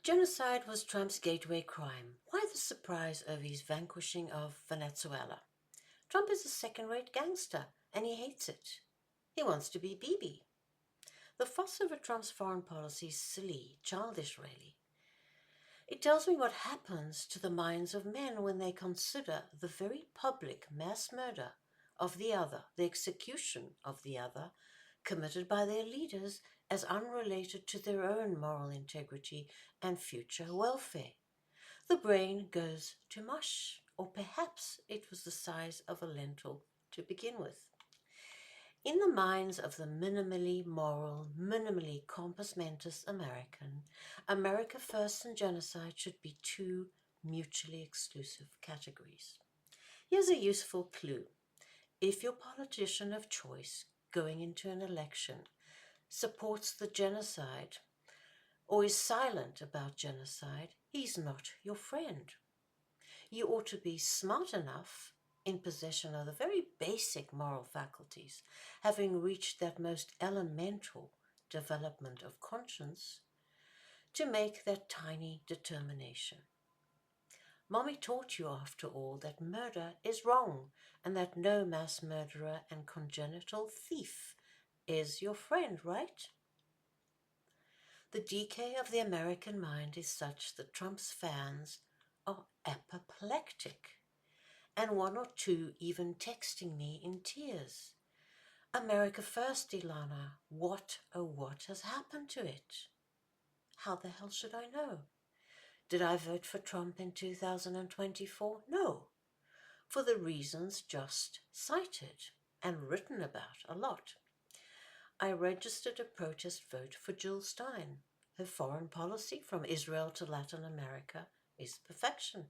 Genocide was Trump's gateway crime. Why the surprise over his vanquishing of Venezuela? Trump is a second-rate gangster, and he hates it. He wants to be Bibi. The fuss over Trump's foreign policy is silly, childish really. It tells me what happens to the minds of men when they consider the very public mass murder of the other, the execution of the other, committed by their leaders as unrelated to their own moral integrity and future welfare. The brain goes to mush, or perhaps it was the size of a lentil to begin with. In the minds of the minimally moral, minimally compos mentis American, America First and genocide should be two mutually exclusive categories. Here's a useful clue. If your politician of choice going into an election supports the genocide or is silent about genocide, he's not your friend. You ought to be smart enough, in possession of the very basic moral faculties, having reached that most elemental development of conscience, to make that tiny determination. Mommy taught you, after all, that murder is wrong and that no mass murderer and congenital thief is your friend, right? The decay of the American mind is such that Trump's fans are apoplectic, and one or two even texting me in tears. America First, Ilana, what, oh what has happened to it? How the hell should I know? Did I vote for Trump in 2024? No, for the reasons just cited and written about a lot. I registered a protest vote for Jill Stein. Her foreign policy from Israel to Latin America is perfection.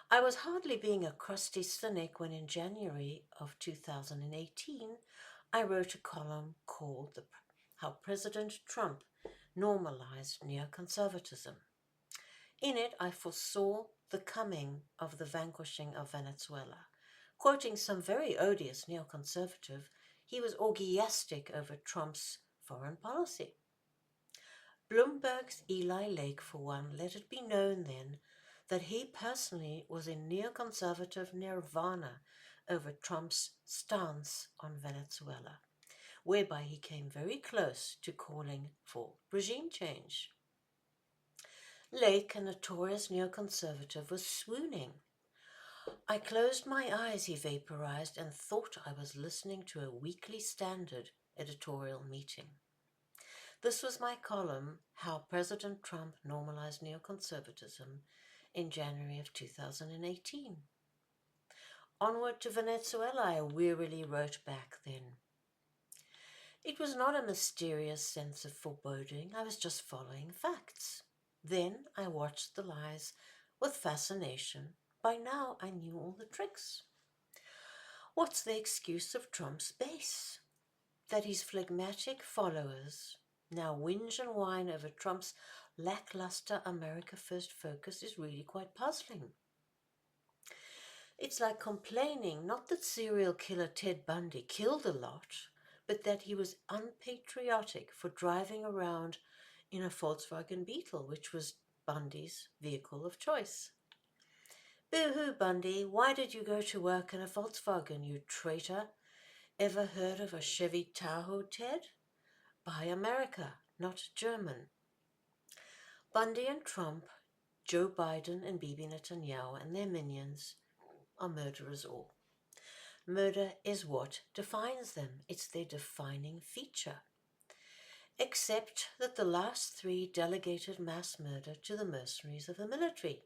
I was hardly being a crusty cynic when in January of 2018 I wrote a column called How President Trump Normalized Neoconservatism. In it I foresaw the coming of the vanquishing of Venezuela. Quoting some very odious neoconservative, he was orgiastic over Trump's foreign policy. Bloomberg's Eli Lake, for one, let it be known then that he personally was in neoconservative nirvana over Trump's stance on Venezuela, whereby he came very close to calling for regime change. Lake, a notorious neoconservative, was swooning. I closed my eyes, he vaporized, and thought I was listening to a Weekly Standard editorial meeting. This was my column, How President Trump Normalized Neoconservatism, in January of 2018. Onward to Venezuela, I wearily wrote back then. It was not a mysterious sense of foreboding, I was just following facts. Then I watched the lies with fascination. By now I knew all the tricks. What's the excuse of Trump's base? That his phlegmatic followers now whinge and whine over Trump's lackluster America First focus is really quite puzzling. It's like complaining not that serial killer Ted Bundy killed a lot, but that he was unpatriotic for driving around in a Volkswagen Beetle, which was Bundy's vehicle of choice. Boo-hoo, Bundy, why did you go to work in a Volkswagen, you traitor? Ever heard of a Chevy Tahoe, Ted? Buy America, not German. Bundy and Trump, Joe Biden and Bibi Netanyahu and their minions are murderers all. Murder is what defines them. It's their defining feature. Except that the last three delegated mass murder to the mercenaries of the military.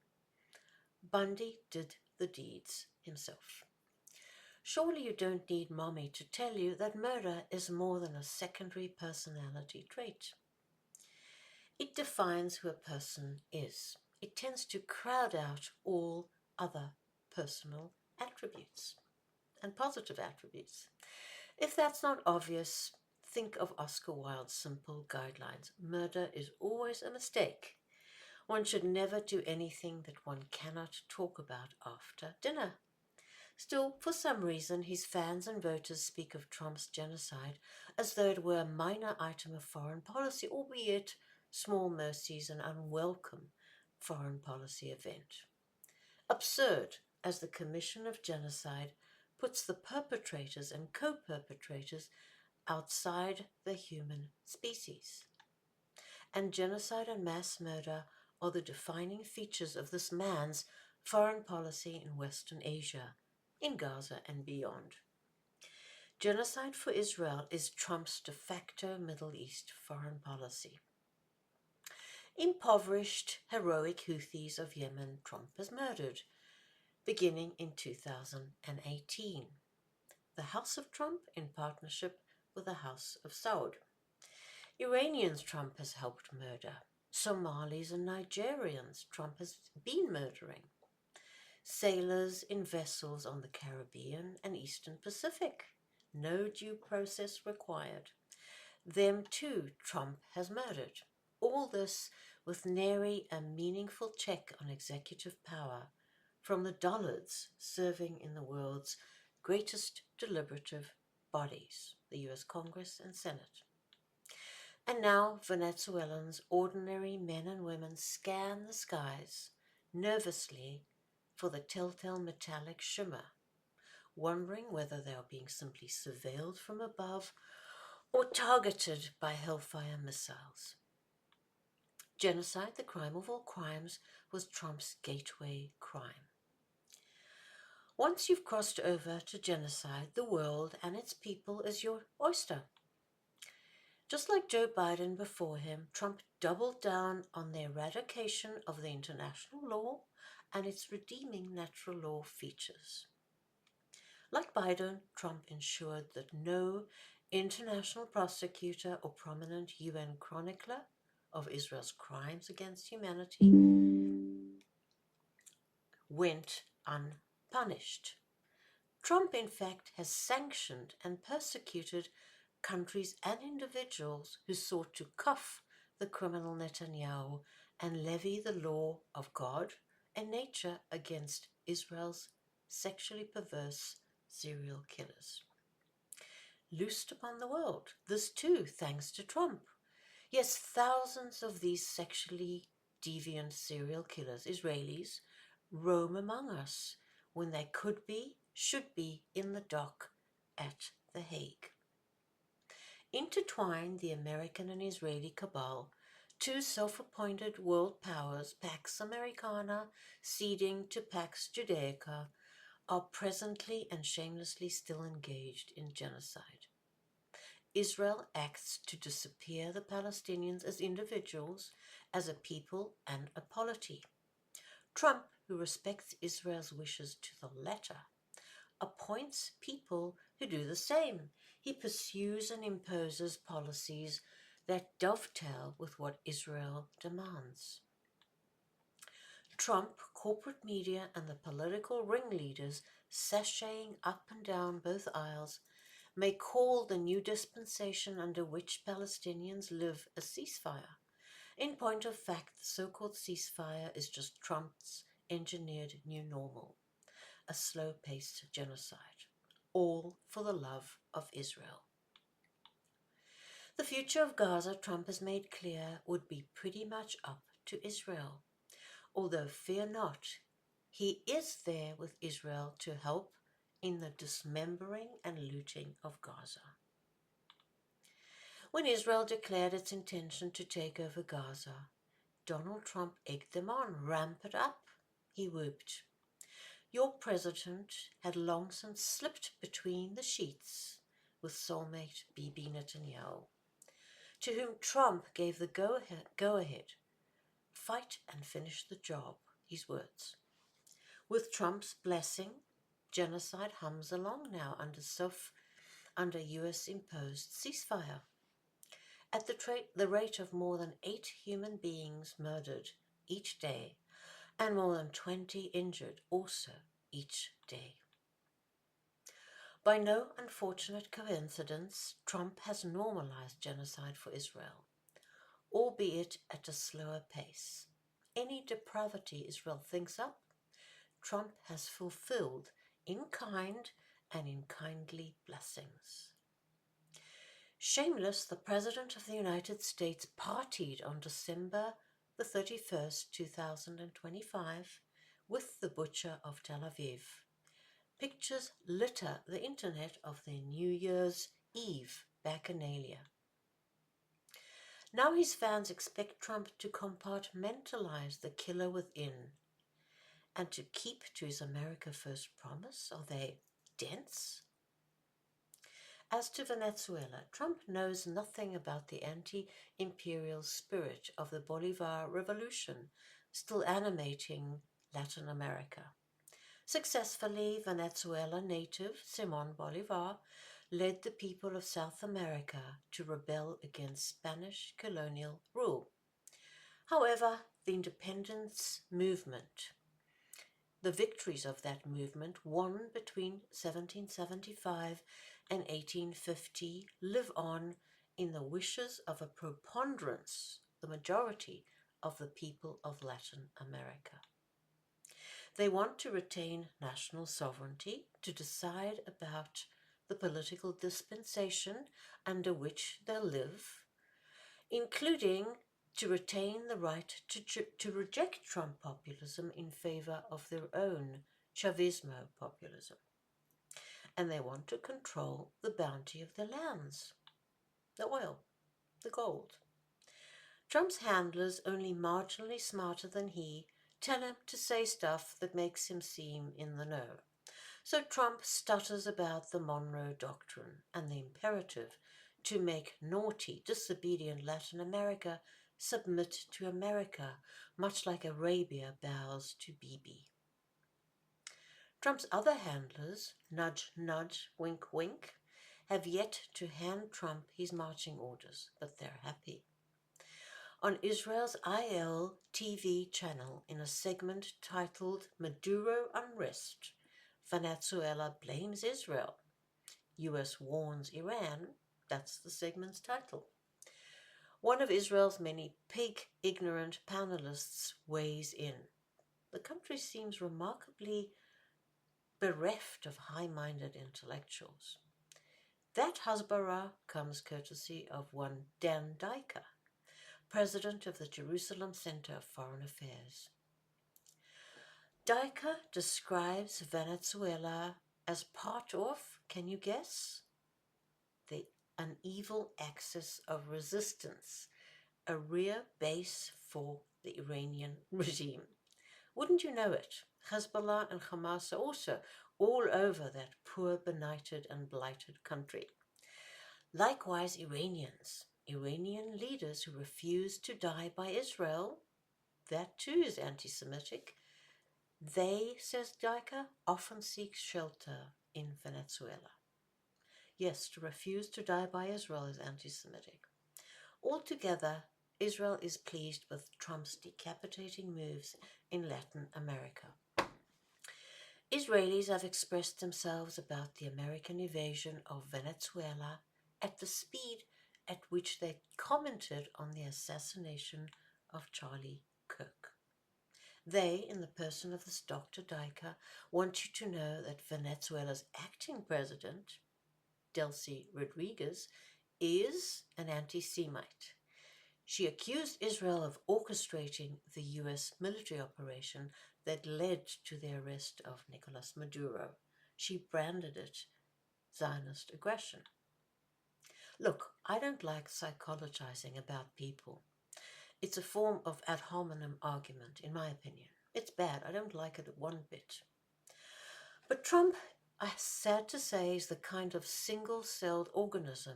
Bundy did the deeds himself. Surely you don't need mommy to tell you that murder is more than a secondary personality trait. It defines who a person is. It tends to crowd out all other personal attributes and positive attributes. If that's not obvious, think of Oscar Wilde's simple guidelines. Murder is always a mistake. One should never do anything that one cannot talk about after dinner. Still, for some reason, his fans and voters speak of Trump's genocide as though it were a minor item of foreign policy, albeit small mercies, an unwelcome foreign policy event. Absurd, as the commission of genocide puts the perpetrators and co-perpetrators outside the human species. And genocide and mass murder are the defining features of this man's foreign policy in Western Asia, in Gaza and beyond. Genocide for Israel is Trump's de facto Middle East foreign policy. Impoverished, heroic Houthis of Yemen Trump has murdered, beginning in 2018. The House of Trump in partnership with the House of Saud. Iranians Trump has helped murder. Somalis and Nigerians Trump has been murdering. Sailors in vessels on the Caribbean and Eastern Pacific. No due process required. Them too Trump has murdered. All this with nary a meaningful check on executive power from the dullards serving in the world's greatest deliberative bodies, the US Congress and Senate. And now Venezuelans, ordinary men and women, scan the skies nervously for the telltale metallic shimmer, wondering whether they are being simply surveilled from above or targeted by Hellfire missiles. Genocide, the crime of all crimes, was Trump's gateway crime. Once you've crossed over to genocide, the world and its people is your oyster. Just like Joe Biden before him, Trump doubled down on the eradication of the international law and its redeeming natural law features. Like Biden, Trump ensured that no international prosecutor or prominent UN chronicler of Israel's crimes against humanity went unpunished. Trump, in fact, has sanctioned and persecuted countries and individuals who sought to cuff the criminal Netanyahu and levy the law of God and nature against Israel's sexually perverse serial killers. Loosed upon the world, this too thanks to Trump. Yes, thousands of these sexually deviant serial killers, Israelis, roam among us when they could be, should be in the dock at The Hague. Intertwined the American and Israeli cabal, two self-appointed world powers, Pax Americana ceding to Pax Judaica, are presently and shamelessly still engaged in genocide. Israel acts to disappear the Palestinians as individuals, as a people and a polity. Trump, who respects Israel's wishes to the letter, appoints people who do the same. He pursues and imposes policies that dovetail with what Israel demands. Trump, corporate media, and the political ringleaders sashaying up and down both aisles may call the new dispensation under which Palestinians live a ceasefire. In point of fact, the so-called ceasefire is just Trump's engineered new normal, a slow-paced genocide, all for the love of Israel. The future of Gaza, Trump has made clear, would be pretty much up to Israel. Although fear not, he is there with Israel to help in the dismembering and looting of Gaza. When Israel declared its intention to take over Gaza, Donald Trump egged them on, ramp it up, he whooped. Your president had long since slipped between the sheets with soulmate Bibi Netanyahu, to whom Trump gave the go-ahead. Fight and finish the job, his words. With Trump's blessing, genocide hums along now under US-imposed ceasefire. At the rate of more than 8 human beings murdered each day and more than 20 injured also each day. By no unfortunate coincidence, Trump has normalized genocide for Israel, albeit at a slower pace. Any depravity Israel thinks up, Trump has fulfilled in kind and in kindly blessings. Shameless, the President of the United States partied on December the 31st, 2025, with the Butcher of Tel Aviv. Pictures litter the internet of their New Year's Eve bacchanalia. Now his fans expect Trump to compartmentalize the killer within and to keep to his America First promise. Are they dense? As to Venezuela, Trump knows nothing about the anti-imperial spirit of the Bolivar Revolution still animating Latin America. Successfully, Venezuela native Simón Bolívar led the people of South America to rebel against Spanish colonial rule. However, the independence movement, the victories of that movement won between 1775 and 1850 live on in the wishes of a preponderance, the majority of the people of Latin America. They want to retain national sovereignty, to decide about the political dispensation under which they live, including to retain the right to reject Trump populism in favor of their own Chavismo populism. And they want to control the bounty of the lands, the oil, the gold. Trump's handlers, only marginally smarter than he, tell him to say stuff that makes him seem in the know. So Trump stutters about the Monroe Doctrine and the imperative to make naughty, disobedient Latin America submit to America, much like Arabia bows to Bibi. Trump's other handlers, nudge, nudge, wink, wink, have yet to hand Trump his marching orders, but they're happy. On Israel's IL TV channel, in a segment titled Maduro Unrest, Venezuela blames Israel. US warns Iran. That's the segment's title. One of Israel's many pig-ignorant panelists weighs in. The country seems remarkably bereft of high-minded intellectuals. That Hasbara comes courtesy of one Dan Diker, president of the Jerusalem Center of Foreign Affairs. Diker describes Venezuela as part of, can you guess? An evil axis of resistance, a rear base for the Iranian regime. Wouldn't you know it? Hezbollah and Hamas are also all over that poor, benighted and blighted country. Likewise, Iranian leaders who refuse to die by Israel, that too is anti-Semitic. They, says Diker, often seek shelter in Venezuela. Yes, to refuse to die by Israel is anti-Semitic. Altogether, Israel is pleased with Trump's decapitating moves in Latin America. Israelis have expressed themselves about the American invasion of Venezuela at the speed at which they commented on the assassination of Charlie Kirk. They, in the person of this Dr. Diker, want you to know that Venezuela's acting president, Delcy Rodriguez, is an anti-Semite. She accused Israel of orchestrating the US military operation that led to the arrest of Nicolas Maduro. She branded it Zionist aggression. Look, I don't like psychologizing about people. It's a form of ad hominem argument, in my opinion. It's bad. I don't like it one bit. But Trump, sad to say, is the kind of single-celled organism,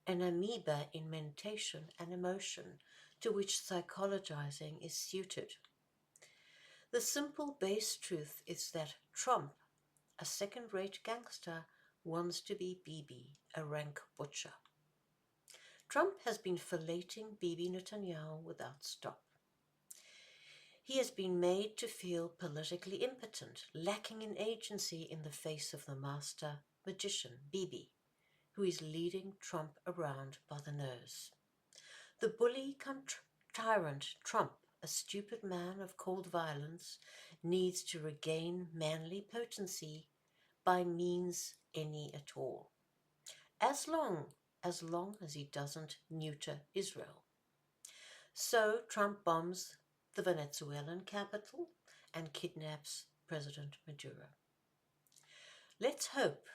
an amoeba in mentation and emotion, to which psychologizing is suited. The simple base truth is that Trump, a second-rate gangster, wants to be Bibi, a rank butcher. Trump has been filleting Bibi Netanyahu without stop. He has been made to feel politically impotent, lacking in agency in the face of the master magician, Bibi, who is leading Trump around by the nose. The bully tyrant Trump, a stupid man of cold violence, needs to regain manly potency by means any at all. As long as long as he doesn't neuter Israel. So Trump bombs the Venezuelan capital and kidnaps President Maduro. Let's hope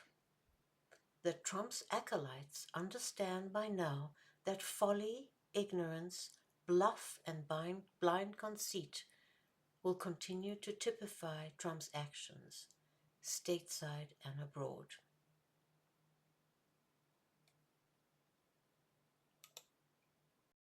that Trump's acolytes understand by now that folly, ignorance, bluff, and blind conceit will continue to typify Trump's actions, stateside and abroad.